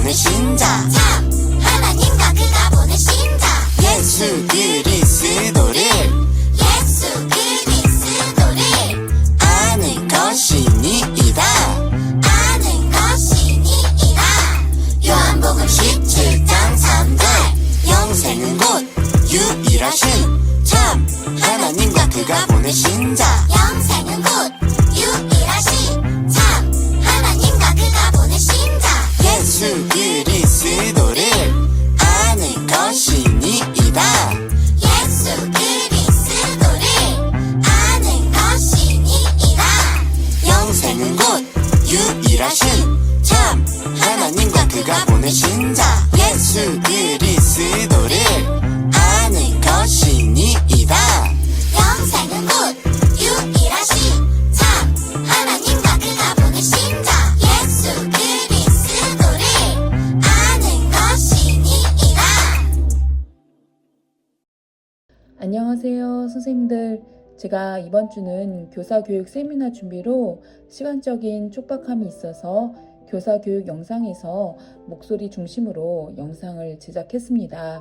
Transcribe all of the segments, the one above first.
보내신 자, 참 하나님과 그가 보내신 자, 예수 그리스도를 예수 그리스도를 아는 것이니이다. 아는 것이니이다. 요한복음 17장 3절 영생은 곧 유일하신 참 하나님과 그가 보내신 자, 영생은 곧 유일하신 참 하나님과 그가 보내신 자, 예수 그리스도를 아는 것이니이다. 예수 그리스도를 아는 것이니이다. 영생은 곧 유일하신 참 하나님과 그가 보내신 자, 예수 그리스도를 아는 것이니이다. 영생은 곧 유일하신 참 하나님과 그가 보내신 자, 예수 그리스도를 아는 것이니이다. 안녕하세요, 선생님들. 제가 이번 주는 교사교육 세미나 준비로 시간적인 촉박함이 있어서 교사교육 영상에서 목소리 중심으로 영상을 제작했습니다.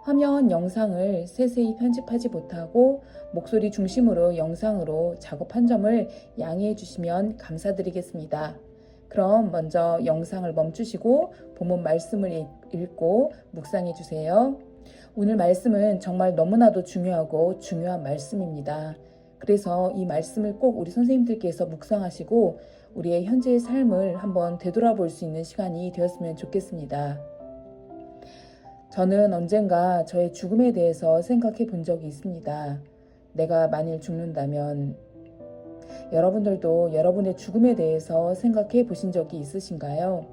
화면 영상을 세세히 편집하지 못하고 목소리 중심으로 영상으로 작업한 점을 양해해 주시면 감사드리겠습니다. 그럼 먼저 영상을 멈추시고 본문 말씀을 읽고 묵상해 주세요. 오늘 말씀은 정말 너무나도 중요하고 중요한 말씀입니다. 그래서 이 말씀을 꼭 우리 선생님들께서 묵상하시고 우리의 현재의 삶을 한번 되돌아볼 수 있는 시간이 되었으면 좋겠습니다. 저는 언젠가 저의 죽음에 대해서 생각해 본 적이 있습니다. 내가 만일 죽는다면 여러분들도 여러분의 죽음에 대해서 생각해 보신 적이 있으신가요?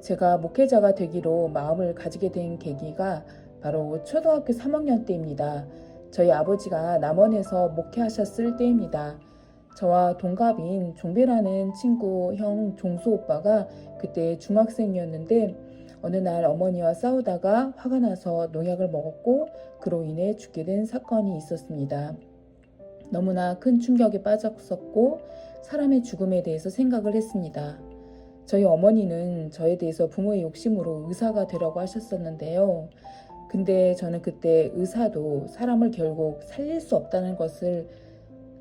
제가 목회자가 되기로 마음을 가지게 된 계기가 바로 초등학교 3학년 때입니다. 저희 아버지가 남원에서 목회하셨을 때입니다. 저와 동갑인 종배라는 친구 형 종수 오빠가 그때 중학생이었는데 어느 날 어머니와 싸우다가 화가 나서 농약을 먹었고 그로 인해 죽게 된 사건이 있었습니다. 너무나 큰 충격에 빠졌었고 사람의 죽음에 대해서 생각을 했습니다. 저희 어머니는 저에 대해서 부모의 욕심으로 의사가 되라고 하셨었는데요. 근데 저는 그때 의사도 사람을 결국 살릴 수 없다는 것을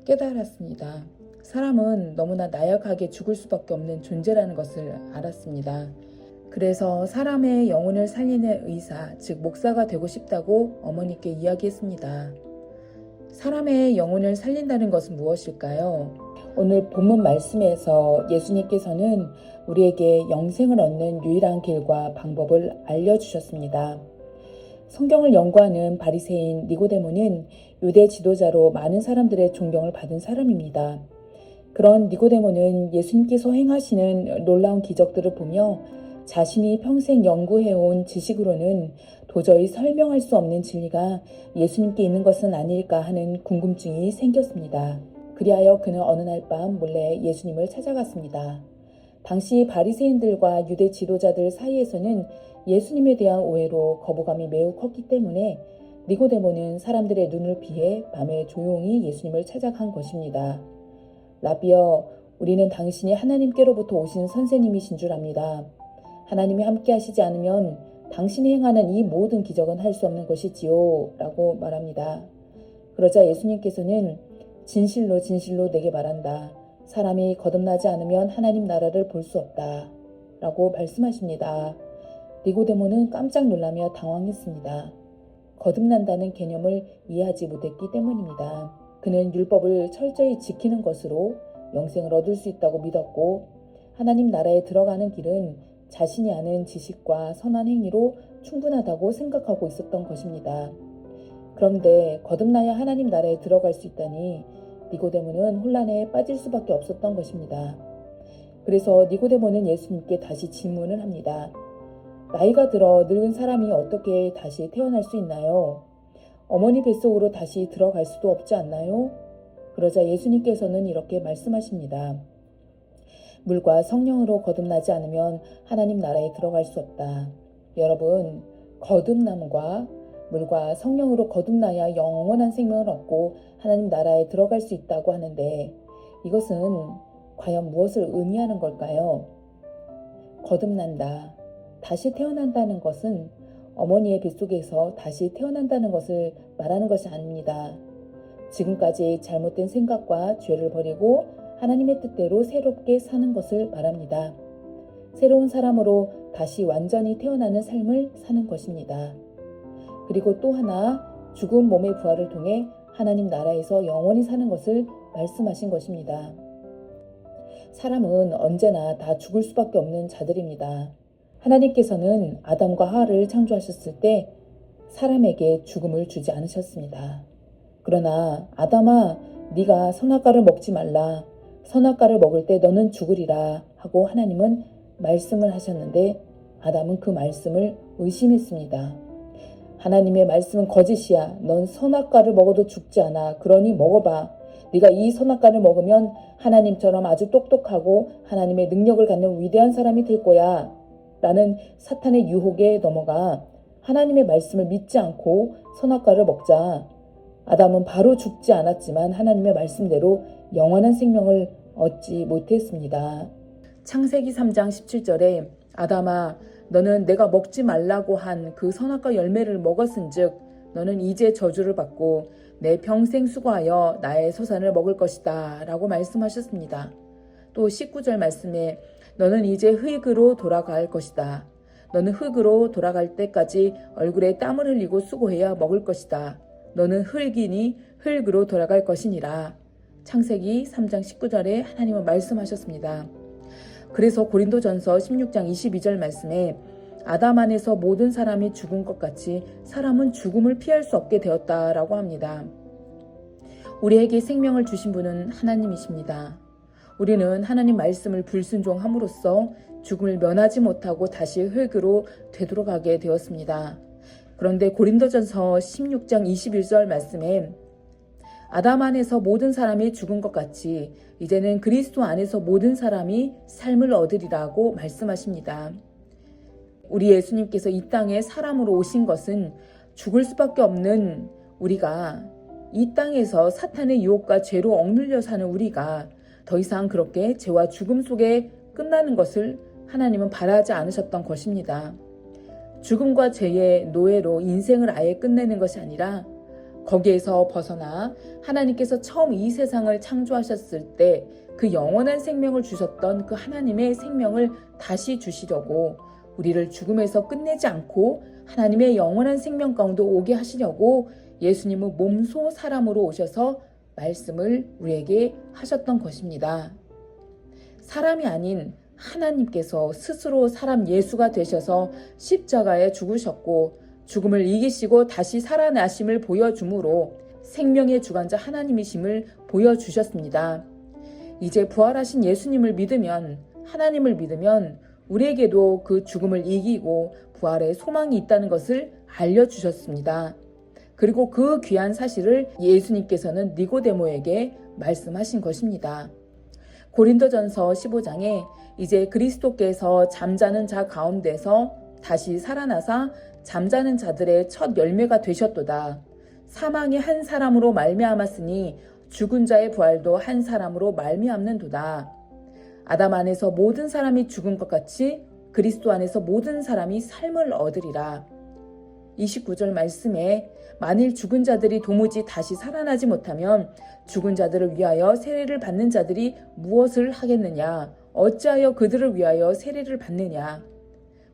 깨달았습니다. 사람은 너무나 나약하게 죽을 수밖에 없는 존재라는 것을 알았습니다. 그래서 사람의 영혼을 살리는 의사, 즉 목사가 되고 싶다고 어머니께 이야기했습니다. 사람의 영혼을 살린다는 것은 무엇일까요? 오늘 본문 말씀에서 예수님께서는 우리에게 영생을 얻는 유일한 길과 방법을 알려주셨습니다. 성경을 연구하는 바리새인 니고데모는 유대 지도자로 많은 사람들의 존경을 받은 사람입니다. 그런 니고데모는 예수님께서 행하시는 놀라운 기적들을 보며 자신이 평생 연구해온 지식으로는 도저히 설명할 수 없는 진리가 예수님께 있는 것은 아닐까 하는 궁금증이 생겼습니다. 그리하여 그는 어느 날 밤 몰래 예수님을 찾아갔습니다. 당시 바리새인들과 유대 지도자들 사이에서는 예수님에 대한 오해로 거부감이 매우 컸기 때문에 니고데모는 사람들의 눈을 피해 밤에 조용히 예수님을 찾아간 것입니다. 라비여, 우리는 당신이 하나님께로부터 오신 선생님이신 줄 압니다. 하나님이 함께 하시지 않으면 당신이 행하는 이 모든 기적은 할 수 없는 것이지요 라고 말합니다. 그러자 예수님께서는 진실로 진실로 내게 말한다. 사람이 거듭나지 않으면 하나님 나라를 볼 수 없다 라고 말씀하십니다. 니고데모는 깜짝 놀라며 당황했습니다. 거듭난다는 개념을 이해하지 못했기 때문입니다. 그는 율법을 철저히 지키는 것으로 영생을 얻을 수 있다고 믿었고 하나님 나라에 들어가는 길은 자신이 아는 지식과 선한 행위로 충분하다고 생각하고 있었던 것입니다. 그런데 거듭나야 하나님 나라에 들어갈 수 있다니 니고데모는 혼란에 빠질 수밖에 없었던 것입니다. 그래서 니고데모는 예수님께 다시 질문을 합니다. 나이가 들어 늙은 사람이 어떻게 다시 태어날 수 있나요? 어머니 뱃속으로 다시 들어갈 수도 없지 않나요? 그러자 예수님께서는 이렇게 말씀하십니다. 물과 성령으로 거듭나지 않으면 하나님 나라에 들어갈 수 없다. 여러분, 거듭남과 물과 성령으로 거듭나야 영원한 생명을 얻고 하나님 나라에 들어갈 수 있다고 하는데 이것은 과연 무엇을 의미하는 걸까요? 거듭난다. 다시 태어난다는 것은 어머니의 뱃속에서 다시 태어난다는 것을 말하는 것이 아닙니다. 지금까지 잘못된 생각과 죄를 버리고 하나님의 뜻대로 새롭게 사는 것을 말합니다. 새로운 사람으로 다시 완전히 태어나는 삶을 사는 것입니다. 그리고 또 하나, 죽은 몸의 부활을 통해 하나님 나라에서 영원히 사는 것을 말씀하신 것입니다. 사람은 언제나 다 죽을 수밖에 없는 자들입니다. 하나님께서는 아담과 하와를 창조하셨을 때 사람에게 죽음을 주지 않으셨습니다. 그러나 아담아, 네가 선악과를 먹지 말라. 선악과를 먹을 때 너는 죽으리라 하고 하나님은 말씀을 하셨는데 아담은 그 말씀을 의심했습니다. 하나님의 말씀은 거짓이야. 넌 선악과를 먹어도 죽지 않아. 그러니 먹어봐. 네가 이 선악과를 먹으면 하나님처럼 아주 똑똑하고 하나님의 능력을 갖는 위대한 사람이 될 거야. 라는 사탄의 유혹에 넘어가 하나님의 말씀을 믿지 않고 선악과를 먹자 아담은 바로 죽지 않았지만 하나님의 말씀대로 영원한 생명을 얻지 못했습니다. 창세기 3장 17절에 아담아, 너는 내가 먹지 말라고 한 그 선악과 열매를 먹었은즉 너는 이제 저주를 받고 내 평생 수고하여 나의 소산을 먹을 것이다 라고 말씀하셨습니다. 또 19절 말씀에 너는 이제 흙으로 돌아갈 것이다. 너는 흙으로 돌아갈 때까지 얼굴에 땀을 흘리고 수고해야 먹을 것이다. 너는 흙이니 흙으로 돌아갈 것이니라. 창세기 3장 19절에 하나님은 말씀하셨습니다. 그래서 고린도전서 16장 22절 말씀에 아담 안에서 모든 사람이 죽은 것 같이 사람은 죽음을 피할 수 없게 되었다라고 합니다. 우리에게 생명을 주신 분은 하나님이십니다. 우리는 하나님 말씀을 불순종함으로써 죽음을 면하지 못하고 다시 흙으로 되돌아가게 되었습니다. 그런데 고린도전서 16장 21절 말씀에 아담 안에서 모든 사람이 죽은 것 같이 이제는 그리스도 안에서 모든 사람이 삶을 얻으리라고 말씀하십니다. 우리 예수님께서 이 땅에 사람으로 오신 것은 죽을 수밖에 없는 우리가 이 땅에서 사탄의 유혹과 죄로 억눌려 사는 우리가 더 이상 그렇게 죄와 죽음 속에 끝나는 것을 하나님은 바라지 않으셨던 것입니다. 죽음과 죄의 노예로 인생을 아예 끝내는 것이 아니라 거기에서 벗어나 하나님께서 처음 이 세상을 창조하셨을 때 그 영원한 생명을 주셨던 그 하나님의 생명을 다시 주시려고 우리를 죽음에서 끝내지 않고 하나님의 영원한 생명 가운데 오게 하시려고 예수님은 몸소 사람으로 오셔서 말씀을 우리에게 하셨던 것입니다. 사람이 아닌 하나님께서 스스로 사람 예수가 되셔서 십자가에 죽으셨고 죽음을 이기시고 다시 살아나심을 보여주므로 생명의 주관자 하나님이심을 보여주셨습니다. 이제 부활하신 예수님을 믿으면 하나님을 믿으면 우리에게도 그 죽음을 이기고 부활의 소망이 있다는 것을 알려주셨습니다. 그리고 그 귀한 사실을 예수님께서는 니고데모에게 말씀하신 것입니다. 고린도전서 15장에 이제 그리스도께서 잠자는 자 가운데서 다시 살아나사 잠자는 자들의 첫 열매가 되셨도다. 사망이 한 사람으로 말미암았으니 죽은 자의 부활도 한 사람으로 말미암는도다. 아담 안에서 모든 사람이 죽은 것 같이 그리스도 안에서 모든 사람이 삶을 얻으리라. 29절 말씀에 만일 죽은 자들이 도무지 다시 살아나지 못하면 죽은 자들을 위하여 세례를 받는 자들이 무엇을 하겠느냐? 어찌하여 그들을 위하여 세례를 받느냐?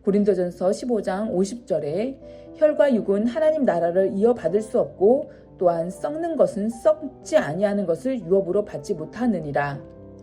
고린도전서 15장 50절에 혈과 육은 하나님 나라를 이어받을 수 없고 또한 썩는 것은 썩지 아니하는 것을 유업으로 받지 못하느니라.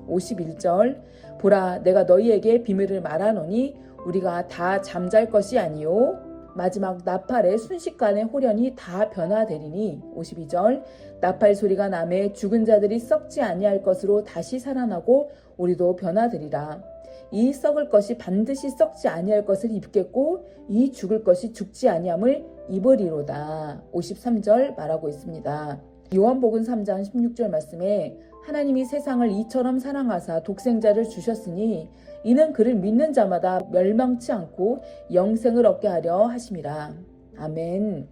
51절 보라 내가 너희에게 비밀을 말하노니 우리가 다 잠잘 것이 아니요 마지막 나팔의 순식간에 호련히 다 변화되리니. 52절 나팔 소리가 나매 죽은 자들이 썩지 아니할 것으로 다시 살아나고 우리도 변화되리라. 이 썩을 것이 반드시 썩지 아니할 것을 입겠고 이 죽을 것이 죽지 아니함을 입으리로다. 53절 말하고 있습니다. 요한복음 3장 16절 말씀에 하나님이 세상을 이처럼 사랑하사 독생자를 주셨으니 이는 그를 믿는 자마다 멸망치 않고 영생을 얻게 하려 하심이라. 아멘.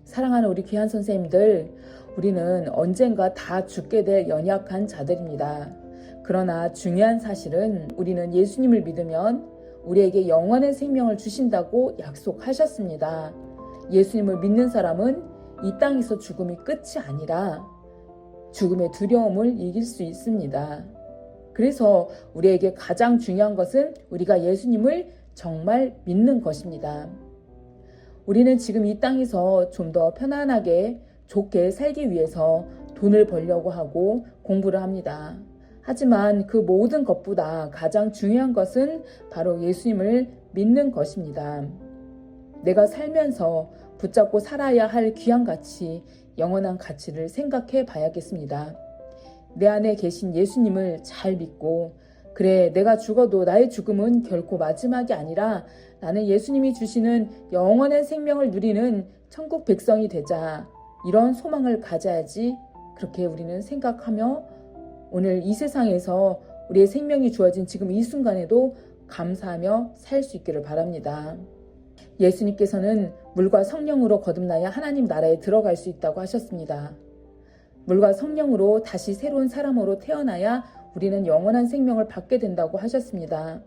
사랑하는 우리 귀한 선생님들, 우리는 언젠가 다 죽게 될 연약한 자들입니다. 그러나 중요한 사실은 우리는 예수님을 믿으면 우리에게 영원한 생명을 주신다고 약속하셨습니다. 예수님을 믿는 사람은 이 땅에서 죽음이 끝이 아니라 죽음의 두려움을 이길 수 있습니다. 그래서 우리에게 가장 중요한 것은 우리가 예수님을 정말 믿는 것입니다. 우리는 지금 이 땅에서 좀 더 편안하게 좋게 살기 위해서 돈을 벌려고 하고 공부를 합니다. 하지만 그 모든 것보다 가장 중요한 것은 바로 예수님을 믿는 것입니다. 내가 살면서 붙잡고 살아야 할 귀한 가치, 영원한 가치를 생각해 봐야겠습니다. 내 안에 계신 예수님을 잘 믿고, 그래, 내가 죽어도 나의 죽음은 결코 마지막이 아니라 나는 예수님이 주시는 영원한 생명을 누리는 천국 백성이 되자, 이런 소망을 가져야지. 그렇게 우리는 생각하며 오늘 이 세상에서 우리의 생명이 주어진 지금 이 순간에도 감사하며 살 수 있기를 바랍니다. 예수님께서는 물과 성령으로 거듭나야 하나님 나라에 들어갈 수 있다고 하셨습니다. 물과 성령으로 다시 새로운 사람으로 태어나야 우리는 영원한 생명을 받게 된다고 하셨습니다.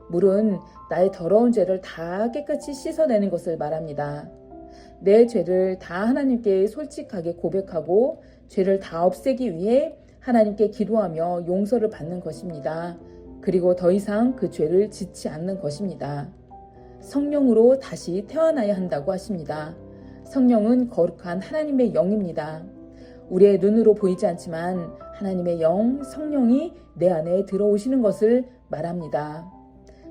물은 나의 더러운 죄를 다 깨끗이 씻어내는 것을 말합니다. 내 죄를 다 하나님께 솔직하게 고백하고 죄를 다 없애기 위해 하나님께 기도하며 용서를 받는 것입니다. 그리고 더 이상 그 죄를 짓지 않는 것입니다. 성령으로 다시 태어나야 한다고 하십니다. 성령은 거룩한 하나님의 영입니다. 우리의 눈으로 보이지 않지만 하나님의 영, 성령이 내 안에 들어오시는 것을 말합니다.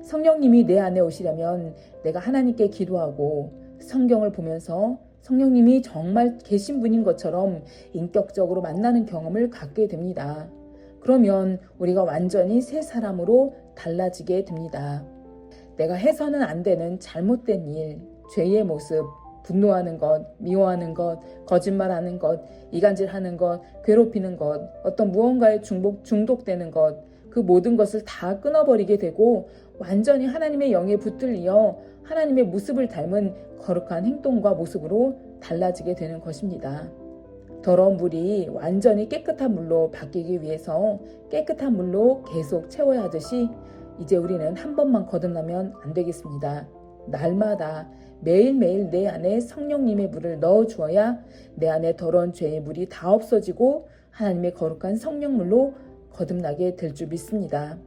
성령님이 내 안에 오시려면 내가 하나님께 기도하고 성경을 보면서 성령님이 정말 계신 분인 것처럼 인격적으로 만나는 경험을 갖게 됩니다. 그러면 우리가 완전히 새 사람으로 달라지게 됩니다. 내가 해서는 안 되는 잘못된 일, 죄의 모습, 분노하는 것, 미워하는 것, 거짓말하는 것, 이간질하는 것, 괴롭히는 것, 어떤 무언가에 중독되는 것, 그 모든 것을 다 끊어버리게 되고 완전히 하나님의 영에 붙들려 하나님의 모습을 닮은 거룩한 행동과 모습으로 달라지게 되는 것입니다. 더러운 물이 완전히 깨끗한 물로 바뀌기 위해서 깨끗한 물로 계속 채워야 하듯이 이제 우리는 한 번만 거듭나면 안 되겠습니다. 날마다 매일매일 내 안에 성령님의 물을 넣어 주어야 내 안에 더러운 죄의 물이 다 없어지고 하나님의 거룩한 성령물로 거듭나게 될 줄 믿습니다.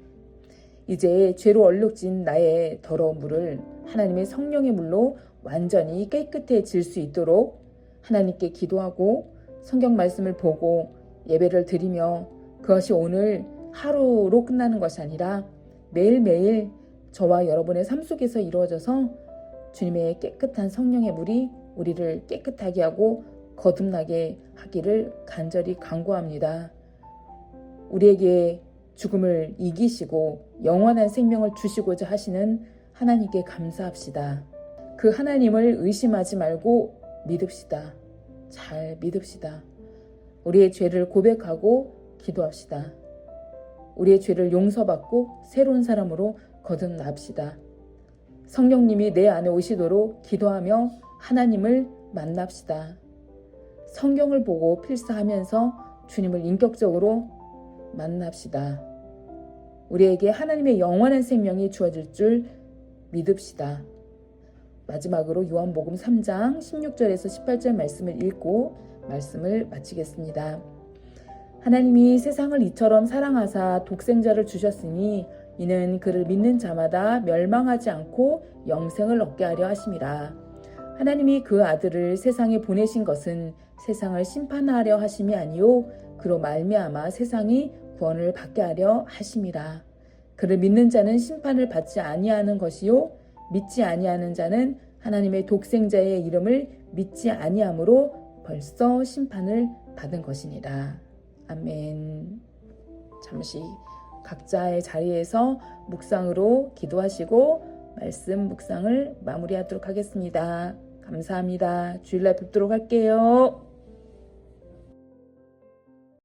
이제 죄로 얼룩진 나의 더러운 물을 하나님의 성령의 물로 완전히 깨끗해질 수 있도록 하나님께 기도하고 성경 말씀을 보고 예배를 드리며 그것이 오늘 하루로 끝나는 것이 아니라 매일매일 저와 여러분의 삶 속에서 이루어져서 주님의 깨끗한 성령의 물이 우리를 깨끗하게 하고 거듭나게 하기를 간절히 간구합니다. 우리에게 죽음을 이기시고 영원한 생명을 주시고자 하시는 하나님께 감사합시다. 그 하나님을 의심하지 말고 믿읍시다. 잘 믿읍시다. 우리의 죄를 고백하고 기도합시다. 우리의 죄를 용서받고 새로운 사람으로 거듭납시다. 성령님이 내 안에 오시도록 기도하며 하나님을 만납시다. 성경을 보고 필사하면서 주님을 인격적으로 만납시다. 우리에게 하나님의 영원한 생명이 주어질 줄 믿읍시다. 마지막으로 요한복음 3장 16절에서 18절 말씀을 읽고 말씀을 마치겠습니다. 하나님이 세상을 이처럼 사랑하사 독생자를 주셨으니 이는 그를 믿는 자마다 멸망하지 않고 영생을 얻게 하려 하심이라. 하나님이 그 아들을 세상에 보내신 것은 세상을 심판하려 하심이 아니요 그로 말미암아 세상이 구원을 받게 하려 하심이라. 그를 믿는 자는 심판을 받지 아니하는 것이요 믿지 아니하는 자는 하나님의 독생자의 이름을 믿지 아니함으로 벌써 심판을 받은 것이니라. 아멘. 잠시 각자의 자리에서 묵상으로 기도하시고 말씀 묵상을 마무리하도록 하겠습니다. 감사합니다. 주일날 뵙도록 할게요.